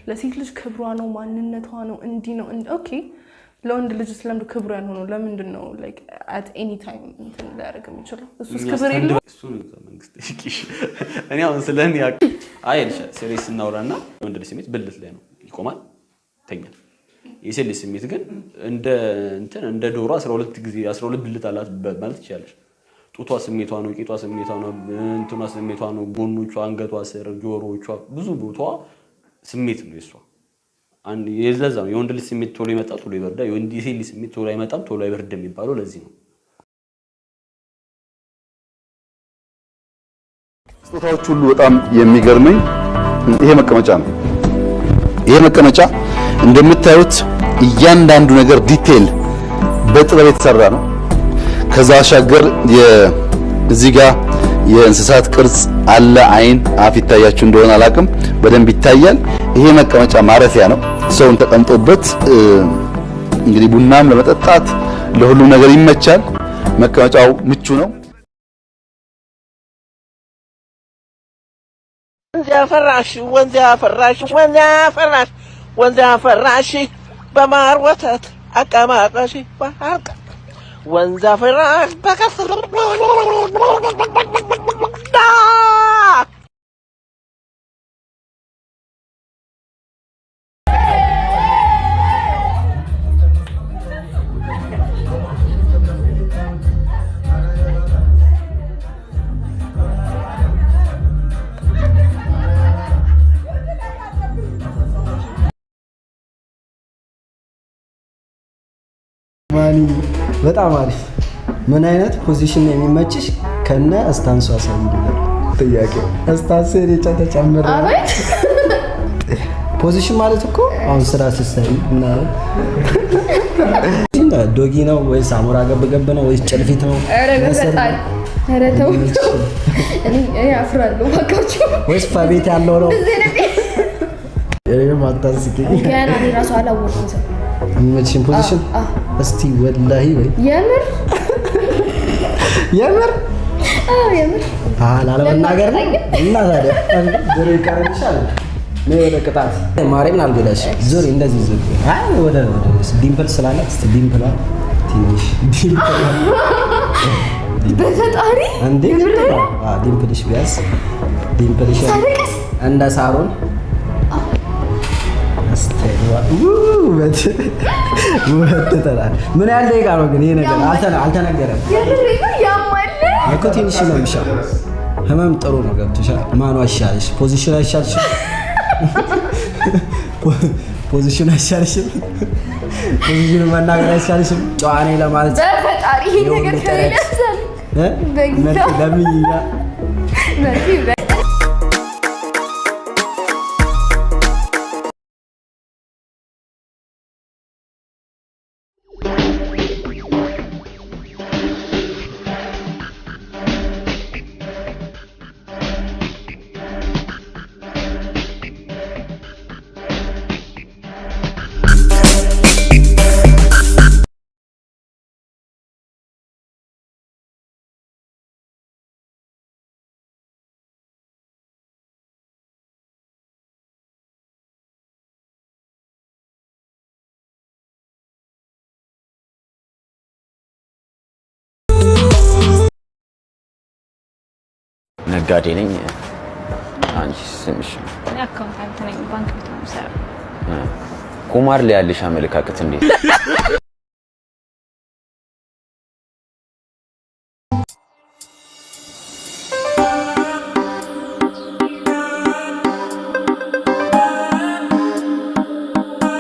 ለሴት ልጅ ክብሯ ነው ማንነቷ ነው እንዲ ነው ኦኬ ለወንድ ልጅ ስለምድ ክብሩ ያልሆነው ለምንድን ነው ላይክ at any time እንትን ሊያደርግ የሚችለው እሱስ ክብር የለው እሱ ነው መንግስት እሺ እኔ አሁን ስለኔ አይልሽ ሲሪየስ እናውራና ወንድ ልጅ ስሜት ብልት ላይ ነው ይቆማል ተኛ የሴት ልጅ ስሜት ግን እንደ ዶሮ 12 ጊዜ 12 ብልት አላት ማለት ይችላልሽ ጡቷ ስሜቷ ነው ቂጧ ስሜቷ ነው እንትኗ ስሜቷ ነው ጎኖቿ አንገቷ ስር ጆሮቿ ብዙ ቦታዋ ስሜት ነው እሷ አንድ የለዛው የወንድ ልጅ ስሜት ቶሎ ይመጣ ቶሎ ይበርዳ የወንድ ልጅ ስሜት ቶሎ አይመጣም ቶሎ አይበርድም የሚባለው ለዚህ ነው ስጦታዎች ሁሉ በጣም የሚገርመኝ ይሄ መቀመጫ ነው ይሄ መቀመጫ እንደምታዩት እያንዳንዱ ነገር ዲቴል በጥበብ የተሰራ ነው ከዛ ሻገር እዚህ ጋር የእንስሳት ቅርጽ አለ አይን አፍ ይታያችሁ እንደሆነ አላቅም በደንብ ይታያል ይሄ መቀመጫ ማረፊያ ነው ሰውን ተቀምጦበት እንግዲህ ቡናም ለመጠጣት ለሁሉ ነገር ይመቻል መቀመጫው ምቹ ነው ወንዝ ያፈራሽ በማር ወተት አቀማጣሽ በሐቅ ወንዝ ያፈራሽ በከስር ማኒ በጣም አሪፍ ምን አይነት ፖዚሽን ነው የሚመችሽ ከነ ስታንሷ ሳይንዲላል ጥያቄው ስታንስ የጫ ተጨምረ አቤት ፖዚሽን ማለት እኮ አሁን ስራ ሲሰሪ እና ዶጊ ነው ወይስ አሞራ ገብ ነው ወይስ ጨልፊት ነው ኧረ በጣም ኧረ ተው እኔ አፍራለሁ ባካችሁ ወይስ ፋቤት ያለው ነው እኔም አታስቂ ገና እኔ ራሱ አላወቅኩት ምንሽን ፖዚሽን እስቲ ወላሂ ወይ የምር የምር ላለመናገር እና ታዲያ ዞር ይቀርልሻል ነው ለቅጣት ማርያምን አልገዳሽ ዞር እንደዚህ ዞር አይ ወደ ዲምፕል ስላለ እስቲ ዲምፕል ትንሽ ዲምፕል በፈጣሪ እንዴ ዲምፕልሽ ቢያስ ዲምፕልሽ እንደ ሳሮን ወተተላ ምን ያህል ደቂቃ ነው ግን ይሄ ነገር አልተነገረም ያማል እኮ ትንሽ ነው የሚሻለው ህመም ጥሩ ነው ገብቶሻል ማኑ አሻልሽ ፖዚሽን አሻልሽ ፖዚሽን አሻልሽ ፖዚሽን መናገር አሻልሽ ጨዋኔ ለማለት በፈጣሪ ይሄ ነገር ከሌለሰል በግዛ ለምንኛ ነጋዴ ነኝ አንቺ ስምሽ አካውንታንት ነኝ ባንክ ቤት ነው የምሰራው ቁማር ላይ ያለሽ አመለካከት እንዴት